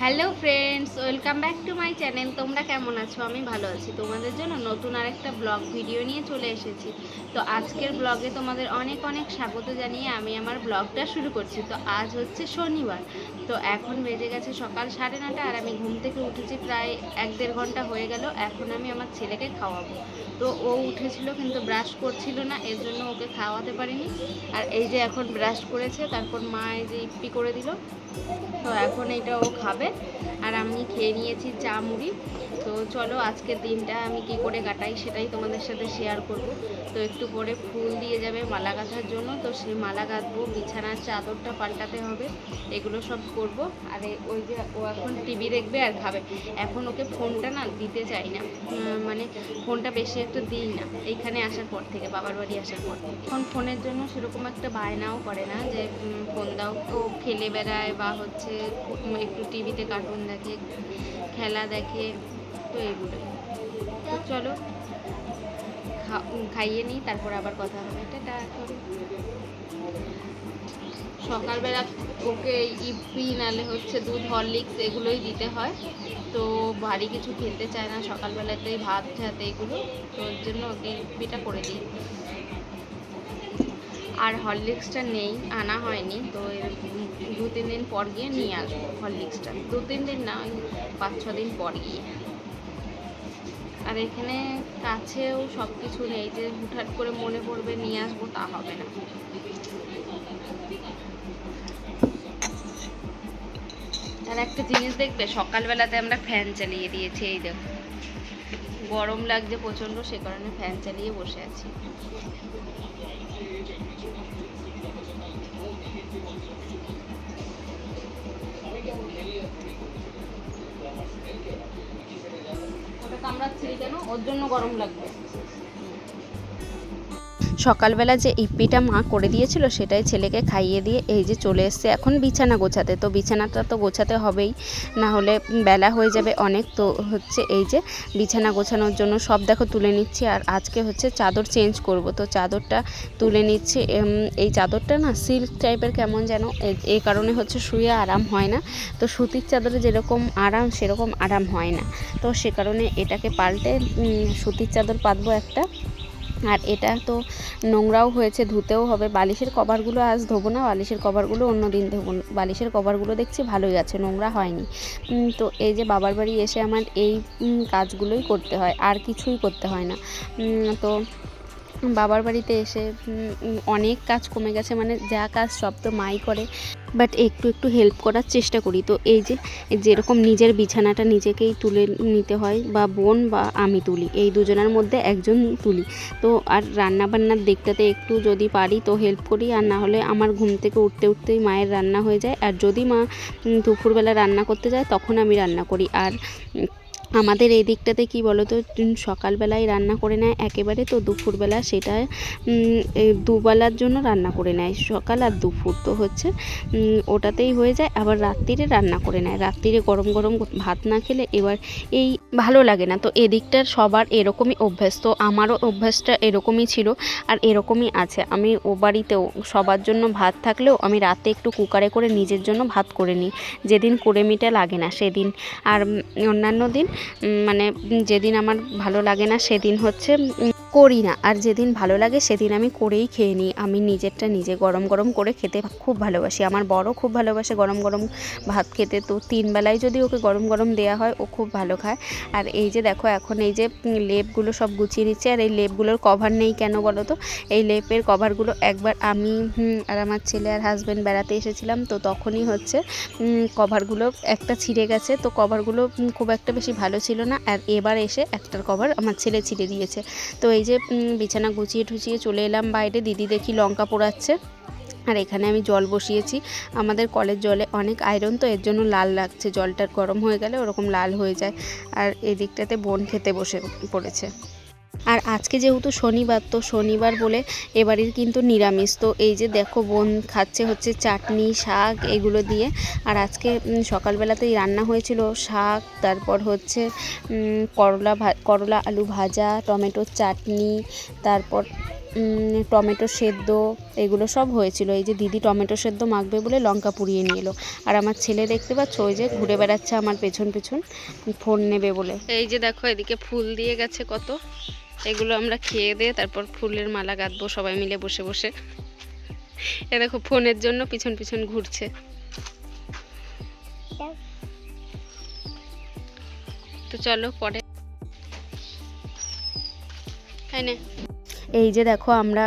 Hello friends, welcome back to my channel. তোমরা কেমন আছো? আমি ভালো আছি। তোমাদের জন্য নতুন আরেকটা ব্লগ ভিডিও নিয়ে চলে এসেছি। তো আজকের ব্লগে তোমাদের অনেক অনেক স্বাগত জানিয়ে আমি আমার ব্লগটা শুরু করছি। তো আজ হচ্ছে শনিবার। তো এখন বেজে গেছে সকাল 9:30 আর আমি ঘুম থেকে উঠেছি প্রায় 1-1.5 ঘন্টা হয়ে গেল। এখন আমি আমার ছেলেকে খাওয়াবো। তো ও উঠেছিল কিন্তু ব্রাশ করছিল না, এর জন্য ওকে খাওয়াতে পারিনি। আর এই যে এখন ব্রাশ করেছে, তারপর মা এই যে ইপ্পি করে দিল। তো এখন এটা ও খাবে আর আমি খেয়ে নিয়েছি চা মুড়ি। তো চলো আজকের দিনটা আমি কি করে কাটাই সেটাই তোমাদের সাথে শেয়ার করব। তো একটু পরে ফুল দিয়ে যাবে মালা গাঁথার জন্য, তো সেই মালা গাঁথবো, বিছানার চাদরটা পাল্টাতে হবে, এগুলো সব করব। আর ওই যে ও এখন টিভি দেখবে আর খাবে। এখন ওকে ফোনটা না দিতে চাই না, মানে ফোনটা বেশি একটা দিই না এইখানে আসার পর থেকে, বাবার বাড়ি আসার পর থেকে। এখন ফোনের জন্য সেরকম একটা বায়নাও করে না যে ফোন দাও। ও খেলে বেড়ায় বা হচ্ছে একটু টিভিতে কার্টুন দেখে, খেলা দেখে, তো এগুলোই। তো চলো খাইয়ে নিই, তারপর আবার কথা হবে। টাটা। সকালবেলা ওকে ইপি নালে হচ্ছে দুধ, হরলিক্স এগুলোই দিতে হয়। তো ভারী কিছু খেতে চায় না সকালবেলাতেই, ভাত ঠাত এগুলো, তো ওর জন্য ওকে ইপিটা করে দিই। আর হরলিক্সটা নেই, আনা হয়নি। তো 2-3 দিন পর গিয়ে নিয়ে আসবো হরলিক্সটা। 2-3 দিন না, ওই 5-6 দিন পর গিয়ে। আর এখানে কাছেও সব কিছু নেই যে হুটহাট করে মনে পড়বে নিয়ে আসবো, তা হবে না। আর একটা জিনিস দেখবে, সকালবেলাতে আমরা ফ্যান চালিয়ে দিয়েছি, এই দেখো গরম লাগছে প্রচণ্ড, সে কারণে ফ্যান চালিয়ে বসে আছি। ওটা কামড়াচ্ছি কেন? ওর জন্য গরম লাগবে। সকালবেলা যে ইপ্পিটা মা করে দিয়েছিল সেটাই ছেলেকে খাইয়ে দিয়ে এই যে চলে এসছে এখন বিছানা গোছাতে। তো বিছানাটা তো গোছাতে হবেই, না হলে বেলা হয়ে যাবে অনেক। তো হচ্ছে এই যে বিছানা গোছানোর জন্য সব দেখো তুলে নিচ্ছি। আর আজকে হচ্ছে চাদর চেঞ্জ করব, তো চাদরটা তুলে নিচ্ছি। এই চাদরটা না সিল্ক টাইপের কেমন যেন, এই কারণে হচ্ছে শুয়ে আরাম হয় না। তো সুতির চাদরে যেরকম আরাম সেরকম আরাম হয় না, তো সে কারণে এটাকে পাল্টে সুতির চাদর পাতবো একটা। আর এটা তো নোংরাও হয়েছে, ধুতেও হবে। বালিশের কভারগুলো আজ ধোবো না, বালিশের কভারগুলো অন্য দিন ধোবো। বালিশের কভারগুলো দেখছি ভালোই আছে, নোংরা হয়নি। তো এই যে বাবার বাড়ি এসে আমার এই কাজগুলোই করতে হয়, আর কিছুই করতে হয় না। তো বাবার বাড়িতে এসে অনেক কাজ কমে গেছে, মানে যা কাজ সব তো মাই করে, বাট একটু একটু হেল্প করার চেষ্টা করি। তো এই যে যেরকম নিজের বিছানাটা নিজেকেই তুলে নিতে হয়, বা বোন বা আমি তুলি, এই দুজনের মধ্যে একজন তুলি। তো আর রান্নাবান্নার দিকটাতে একটু যদি পারি তো হেল্প করি, আর না হলে আমার ঘুম থেকে উঠতে উঠতেই মায়ের রান্না হয়ে যায়। আর যদি মা দুপুরবেলা রান্না করতে যায় তখন আমি রান্না করি। আর আমাদের এই দিকটাতে কী বলো তো, সকালবেলায় রান্না করে নেয় একেবারে, তো দুপুরবেলা সেটা দুবেলার জন্য রান্না করে নেয়, সকাল আর দুপুর। তো হচ্ছে ওটাতেই হয়ে যায়। আবার রাত্রিরে রান্না করে নেয়, রাত্রিরে গরম গরম ভাত না খেলে এবার এই ভালো লাগে না। তো এদিকটার সবার এরকমই অভ্যাস, তো আমারও অভ্যাসটা এরকমই ছিল আর এরকমই আছে। আমি ও বাড়িতেও সবার জন্য ভাত থাকলেও আমি রাতে একটু কুকারে করে নিজের জন্য ভাত করে নিই, যেদিন কুড়েমিটা লাগে না সেদিন। আর অন্যান্য দিন মানে যেদিন আমার ভালো লাগে না সেদিন হচ্ছে করি না, আর যেদিন ভালো লাগে সেদিন আমি করেই খেয়ে নিই। আমি নিজেরটা নিজে গরম গরম করে খেতে খুব ভালোবাসি। আমার বড় খুব ভালোবাসে গরম গরম ভাত খেতে, তো 3 বেলায় যদি ওকে গরম গরম দেওয়া হয় ও খুব ভালো খায়। আর এই যে দেখো এখন এই যে লেপগুলো সব গুছিয়ে নিচ্ছে। আর এই লেপগুলোর কভার নেই কেন বলো তো, এই লেপের কভারগুলো একবার আমি আর আমার ছেলে আর হাজব্যান্ড বেড়াতে এসেছিলাম, তো তখনই হচ্ছে কভারগুলো একটা ছিঁড়ে গেছে। তো কভারগুলো খুব একটা বেশি ভালো ছিল না, আর এবার এসে একটার কভার আমার ছেলে ছিঁড়ে দিয়েছে। তো এই যে বিছানা গুছিয়ে ঠুচিয়ে চলে এলাম বাইরে, দিদি দেখি লঙ্কা পোড়াচ্ছে। আর এখানে আমি জল বসিয়েছি, আমাদের কলের জলে অনেক আয়রন, তো এর জন্য লাল লাগছে, জলটা গরম হয়ে গেলে ওরকম লাল হয়ে যায়। আর এদিকটাতে বোন খেতে বসে পড়েছে। আর আজকে যেহেতু শনিবার, তো শনিবার বলে এবাড়ির কিন্তু নিরামিষ। তো এই যে দেখো বোন খাচ্ছে হচ্ছে চাটনি শাক এগুলো দিয়ে। আর আজকে সকালবেলাতেই রান্না হয়েছিল শাক, তারপর হচ্ছে করলা আলু ভাজা, টমেটোর চাটনি, তারপর টমেটো সেদ্ধ এগুলো সব হয়েছিল। এই যে দিদি টমেটো সেদ্ধ মাখবে বলে লঙ্কা পুড়িয়ে নিয়ে এলো। আর আমার ছেলে দেখতে পাচ্ছ ওই যে ঘুরে বেড়াচ্ছে আমার পেছন পেছন ফোন নেবে বলে। এই যে দেখো এদিকে ফুল দিয়ে গেছে কত, এগুলো আমরা খেয়ে দিয়ে তারপর ফুলের মালা গাঁথবো সবাই মিলে বসে বসে। এ দেখো ফোনের জন্য পিছন পিছন ঘুরছে। তো চলো পরে। এই যে দেখো আমরা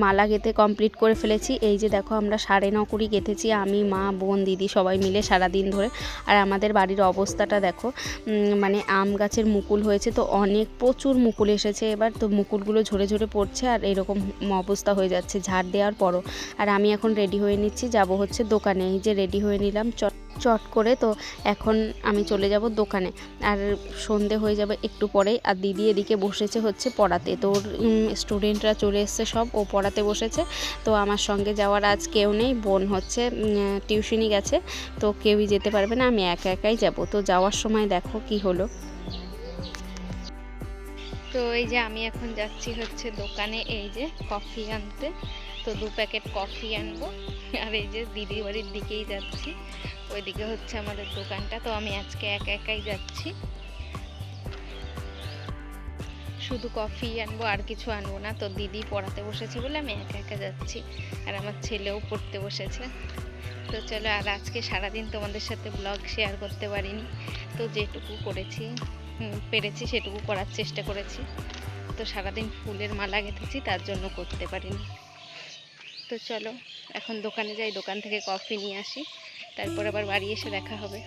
মালা গেঁথে কমপ্লিট করে ফেলেছি। এই যে দেখো আমরা 9:30 কুড়ি গেঁথেছি, আমি, মা, বোন, দিদি সবাই মিলে সারাদিন ধরে। আর আমাদের বাড়ির অবস্থাটা দেখো, মানে আম গাছের মুকুল হয়েছে তো অনেক প্রচুর মুকুল এসেছে এবার, তো মুকুলগুলো ঝরে ঝরে পড়ছে আর এরকম অবস্থা হয়ে যাচ্ছে ঝাড় দেওয়ার পরও। আর আমি এখন রেডি হয়ে নিচ্ছি, যাব হচ্ছে দোকানে। এই যে রেডি হয়ে নিলাম চট করে, তো এখন আমি চলে যাব দোকানে। আর সন্ধে হয়ে যাবে একটু পরেই। আর দিদি এদিকে বসেছে হচ্ছে পড়াতে, তো ওর স্টুডেন্টরা চলে এসছে সব, ও পড়াতে বসেছে। তো আমার সঙ্গে যাওয়ার আজ কেউ নেই, বোন হচ্ছে টিউশনি গেছে, তো কেউই যেতে পারবে না, আমি একা একাই যাব। তো যাওয়ার সময় দেখো কি হলো। তো এই যে আমি এখন যাচ্ছি হচ্ছে দোকানে, এই যে কফি আনতে। তো 2 প্যাকেট কফি আনবো। আর এই যে দিদির বাড়ির দিকেই যাচ্ছি, ওইদিকে হচ্ছে আমাদের দোকানটা। তো আমি আজকে একা একাই যাচ্ছি, শুধু কফি আনবো আর কিছু আনবো না। তো দিদি পড়াতে বসেছে বলে আমি একা একা যাচ্ছি, আর আমার ছেলেও পড়তে বসেছে। তো চলো, আর আজকে সারাদিন তোমাদের সাথে ব্লগ শেয়ার করতে পারিনি, তো যেটুকু পেরেছি সেটুকু করার চেষ্টা করেছি। তো সারাদিন ফুলের মালা গেঁথেছি, তার জন্য করতে পারিনি। তো চলো এখন দোকানে যাই, দোকান থেকে কফি নিয়ে আসি, তারপর আবার বাড়ি এসে দেখা হবে।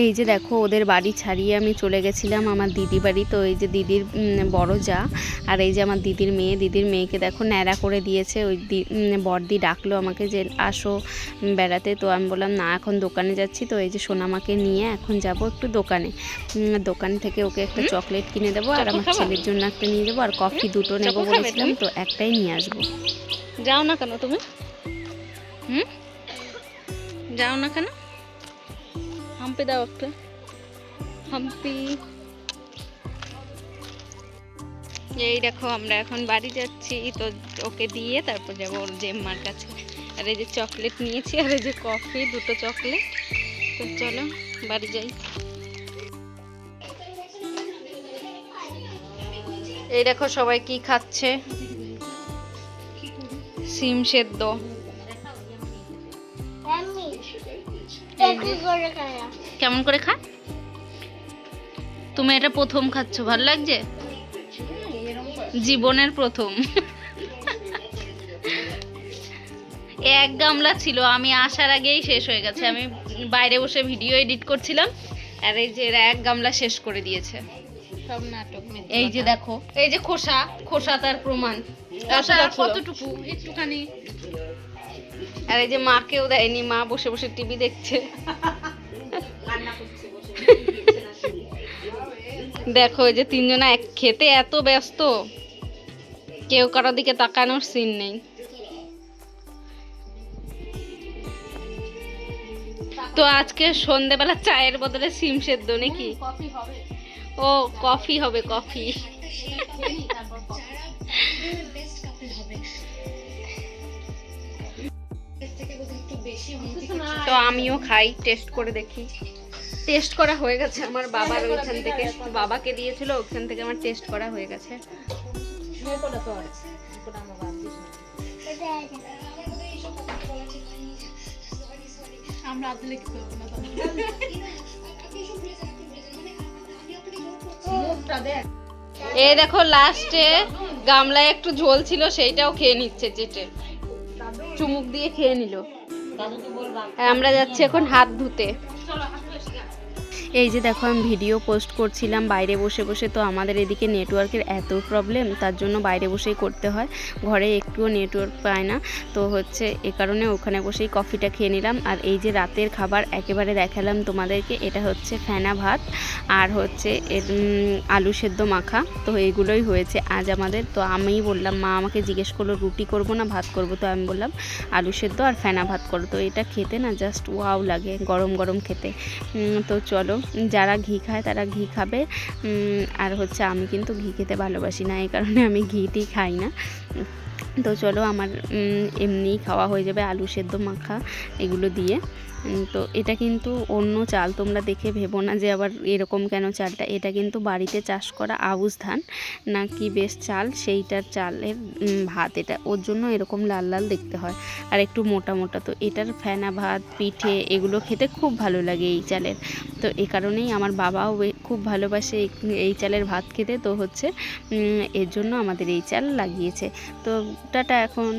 এই যে দেখো ওদের বাড়ি ছাড়িয়ে আমি চলে গেছিলাম আমার দিদি বাড়ি। তো এই যে দিদির বড় যা, আর এই যে আমার দিদির মেয়েকে দেখো ন্যাড়া করে দিয়েছে। ওই বড়দি ডাকলো আমাকে যে আসো বেড়াতে, তো আমি বললাম না এখন দোকানে যাচ্ছি। তো এই যে সোনামাকে নিয়ে এখন যাব একটু দোকানে, দোকান থেকে ওকে একটা চকলেট কিনে দেবো, আর আমার ছেলের জন্য একটা নিয়ে যাবো, আর কফি 2টো নেবো বলেছিলাম, তো একটাই নিয়ে আসবো। যাও না কেন তুমি? যাও না কেন? হাম্পি দাও একটা, হাম্পি। এই দেখো আমরা এখন বাড়ি যাচ্ছি, তো ওকে দিয়ে তারপর যাবো ওর জেম্মার কাছে। আর এই যে চকলেট নিয়েছি, আর এই যে কফি 2টো চকলেট। তো চলো বাড়ি যাই। এই দেখো সবাই কি খাচ্ছে, সিম সেদ্ধ। কেমন করে খা? তুমি এটা প্রথম খাচ্ছ, ভালো লাগছে? জীবনের প্রথম। 1 গামলা ছিল, আমি আসার আগেই শেষ হয়ে গেছে। আমি বাইরে বসে ভিডিও এডিট করছিলাম, আর এই যে এরা 1 গামলা শেষ করে দিয়েছে। সব নাটক। এই যে দেখো, এই যে খোসা তার প্রমাণ। কতটুকু? একটুখানি। আর এই যে মাকেও দেয়নি, মা বসে বসে টিভি দেখছে। দেখো এই যে 3 জনা খেতে এত ব্যস্ত, কেউ কারোর দিকে তাকানোর সিন নেই। তো আজকে সন্ধ্যেবেলা চায়ের বদলে সিম সেদ্ধ নাকি? ও কফি হবে, কফি। তো আমিও খাই, টেস্ট করে দেখি। টেস্ট করা হয়ে গেছে আমার বাবার ওইখান থেকে, বাবাকে দিয়েছিল ওইখান থেকে আমার টেস্ট করা হয়ে গেছে। এই দেখো লাস্টে গামলায় একটু ঝোল ছিল, সেইটাও খেয়ে নিচ্ছে, চেটে চুমুক দিয়ে খেয়ে নিল। আমরা যাচ্ছি এখন হাত ধুতে। এই যে দেখো আমি ভিডিও পোস্ট করছিলাম বাইরে বসে বসে, তো আমাদের এদিকে নেটওয়ার্কের এত প্রবলেম, তার জন্য বাইরে বসেই করতে হয়, ঘরে একটুও নেটওয়ার্ক পায় না। তো হচ্ছে এ কারণে ওখানে বসেই কফিটা খেয়ে নিলাম। আর এই যে রাতের খাবার একেবারে দেখালাম তোমাদেরকে, এটা হচ্ছে ফেনা ভাত আর হচ্ছে আলু সেদ্ধ মাখা। তো এগুলোই হয়েছে আজ আমাদের। তো আমি বললাম, মা আমাকে জিজ্ঞেস করলো রুটি করব না ভাত করব, তো আমি বললাম আলু সেদ্ধ আর ফেনা ভাত করো। তো এটা খেতে না জাস্ট ওয়াও লাগে, গরম গরম খেতে। তো চলো, যারা ঘি খায় তারা ঘি খাবে, আর হচ্ছে আমি কিন্তু ঘি খেতে ভালোবাসি না, এই কারণে আমি ঘিটি খাই না। তো চলো আমার এমনিই খাওয়া হয়ে যাবে আলু সেদ্ধ মাখা এগুলো দিয়ে। তো এটা কিন্তু অন্য চাল, তোমরা দেখে ভেবো না যে আবার এরকম কেন চালটা, এটা কিন্তু বাড়িতে চাষ করা আউশ ধান না কি বেশ চাল, সেইটার চালের ভাত, এটা ওর জন্য এরকম লাল লাল দেখতে হয় আর একটু মোটা মোটা। তো এটার ফেনা ভাত, পিঠে এগুলো খেতে খুব ভালো লাগে এই চালের। তো এই কারণেই আমার বাবাও খুব ভালোবাসে এই চালের ভাত খেতে। তো হচ্ছে এর জন্য আমাদের এই চাল লাগিয়েছে। তো টাটা এখন।